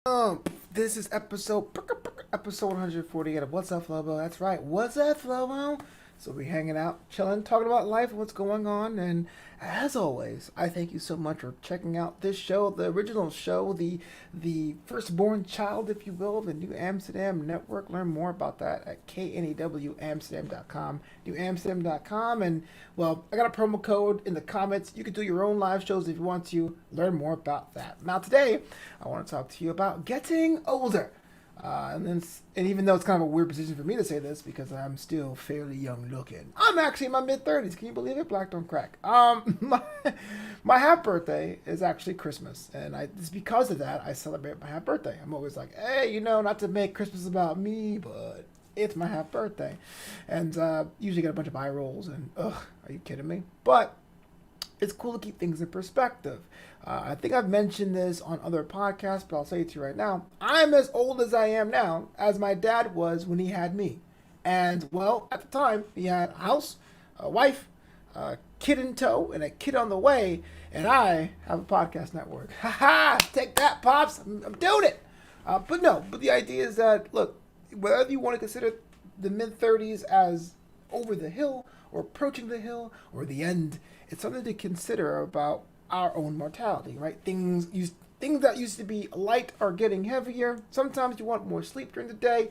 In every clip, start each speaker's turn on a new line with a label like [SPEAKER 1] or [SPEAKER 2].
[SPEAKER 1] This is episode 148 of What's Up Flobo. That's right, What's Up Flobo? So we're hanging out, chilling, talking about life, what's going on, and as always, I thank you so much for checking out this show, the original show, the firstborn child, if you will, the New Amsterdam Network. Learn more about that at knewamsterdam.com, newamsterdam.com, and well, I got a promo code in the comments. You can do your own live shows if you want to learn more about that. Now today, I want to talk to you about getting older. And even though it's kind of a weird position for me to say this because I'm still fairly young looking, I'm actually in my mid 30s. Can you believe it? Black don't crack. My half birthday is actually Christmas, and it's because of that I celebrate my half birthday. I'm always like, hey, not to make Christmas about me, but it's my half birthday, and usually get a bunch of eye rolls and ugh, are you kidding me? But it's cool to keep things in perspective. I think I've mentioned this on other podcasts, but I'll say it to you right now. I'm as old as I am now as my dad was when he had me. And, well, at the time, he had a house, a wife, a kid in tow, and a kid on the way, and I have a podcast network. Ha ha! Take that, Pops! I'm doing it! But the idea is that, look, whether you want to consider the mid-30s as over the hill, or approaching the hill, or the end, it's something to consider about our own mortality, right? Things that used to be light are getting heavier. Sometimes you want more sleep during the day.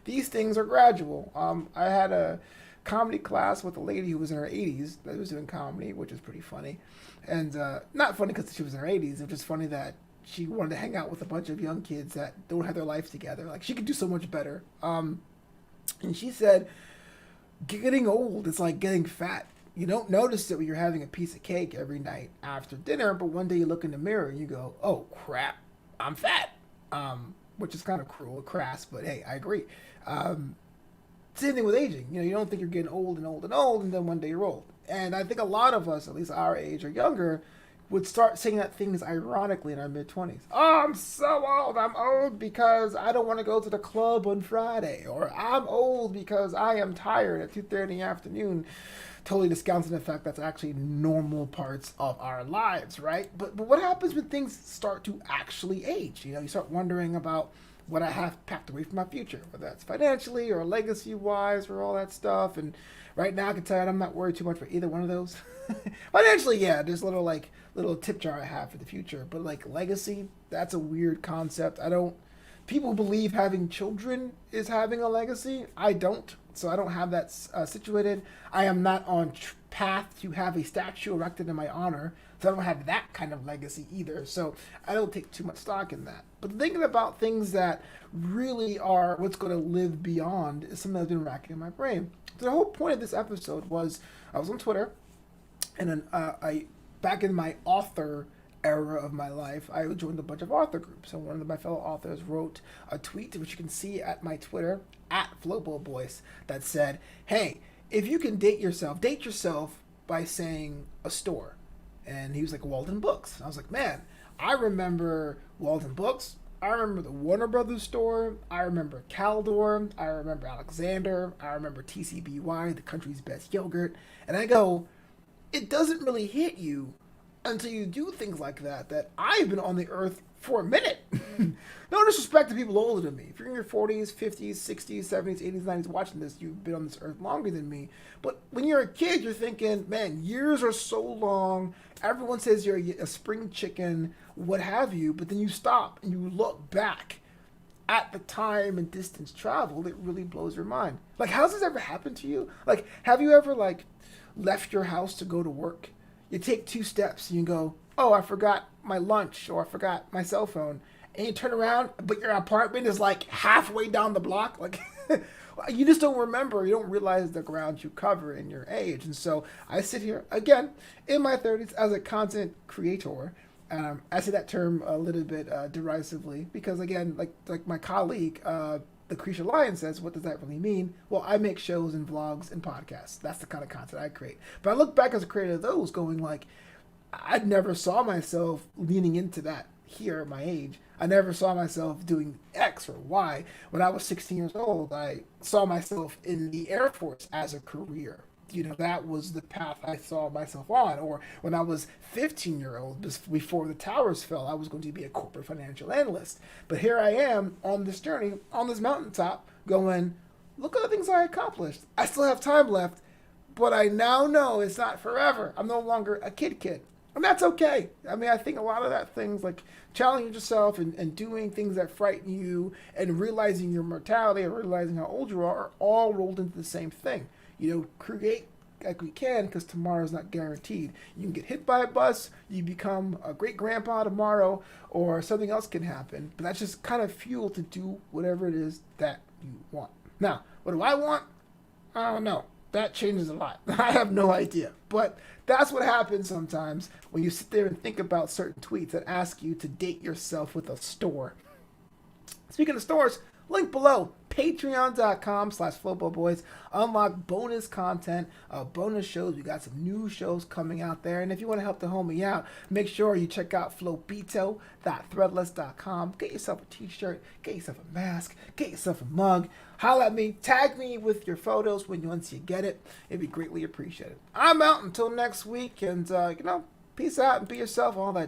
[SPEAKER 1] These things are gradual. I had a comedy class with a lady who was in her 80s that was doing comedy, which is pretty funny. And not funny because she was in her 80s. It was just funny that she wanted to hang out with a bunch of young kids that don't have their life together. Like, she could do so much better. And she said, getting old is like getting fat. You don't notice it when you're having a piece of cake every night after dinner, but one day you look in the mirror and you go, oh crap, I'm fat. Which is kind of cruel, crass, but hey, I agree. Same thing with aging. You don't think you're getting old and old and old, and then one day you're old. And I think a lot of us, at least our age or younger, would start saying that things ironically in our mid-20s. Oh, I'm so old. I'm old because I don't want to go to the club on Friday. Or I'm old because I am tired at 2:30 in the afternoon. Totally discounting the fact that's actually normal parts of our lives, right? But what happens when things start to actually age? You start wondering about what I have packed away for my future, whether that's financially or legacy-wise or all that stuff. And right now, I can tell you I'm not worried too much for either one of those. Financially, yeah, there's a little tip jar I have for the future, but like legacy, that's a weird concept. I don't. People believe having children is having a legacy. I don't, so I don't have that situated. I am not on path to have a statue erected in my honor, so I don't have that kind of legacy either. So I don't take too much stock in that. But thinking about things that really are what's going to live beyond is something that's been racking in my brain. So the whole point of this episode was I was on Twitter, and then I back in my author era of my life, I joined a bunch of author groups. So one of my fellow authors wrote a tweet, which you can see at my Twitter, at Flobo Boyce, that said, hey, if you can date yourself by saying a store. And he was like, Walden Books. I was like, man, I remember Walden Books. I remember the Warner Brothers store. I remember Caldor. I remember Alexander. I remember TCBY, the country's best yogurt. And I go, it doesn't really hit you until you do things like that I've been on the earth for a minute. No disrespect to people older than me. If you're in your 40s, 50s, 60s, 70s, 80s, 90s watching this, you've been on this earth longer than me. But when you're a kid, you're thinking, man, years are so long. Everyone says you're a spring chicken, what have you. But then you stop and you look back at the time and distance traveled. It really blows your mind. Like, how's this ever happened to you? Like, have you ever, left your house to go to work? You take 2 steps and you go, oh, I forgot my lunch or I forgot my cell phone. And you turn around, but your apartment is like halfway down the block. Like, you just don't remember. You don't realize the ground you cover in your age. And so I sit here, again, in my 30s as a content creator. I say that term a little bit derisively because, again, like my colleague, Lucretia Lyon says, what does that really mean? Well, I make shows and vlogs and podcasts. That's the kind of content I create. But I look back as a creator of those going like, I never saw myself leaning into that here at my age. I never saw myself doing X or Y. When I was 16 years old, I saw myself in the Air Force as a career. that was the path I saw myself on. Or when I was 15-year-old, before the towers fell, I was going to be a corporate financial analyst. But here I am on this journey, on this mountaintop, going, look at the things I accomplished. I still have time left, but I now know it's not forever. I'm no longer a kid. And that's okay. I mean, I think a lot of that things like challenging yourself and doing things that frighten you and realizing your mortality and realizing how old you are all rolled into the same thing. Create like we can, because tomorrow's not guaranteed. You can get hit by a bus, you become a great grandpa tomorrow, or something else can happen. But that's just kind of fuel to do whatever it is that you want. Now, what do I want? I don't know. That changes a lot. I have no idea. But that's what happens sometimes when you sit there and think about certain tweets that ask you to date yourself with a store. Speaking of stores, link below, patreon.com/FloboBoys. Unlock bonus content, bonus shows. We got some new shows coming out there. And if you want to help the homie out, make sure you check out flobito.threadless.com. Get yourself a t-shirt, get yourself a mask, get yourself a mug. Holla at me, tag me with your photos once you get it. It'd be greatly appreciated. I'm out until next week, and peace out and be yourself, all that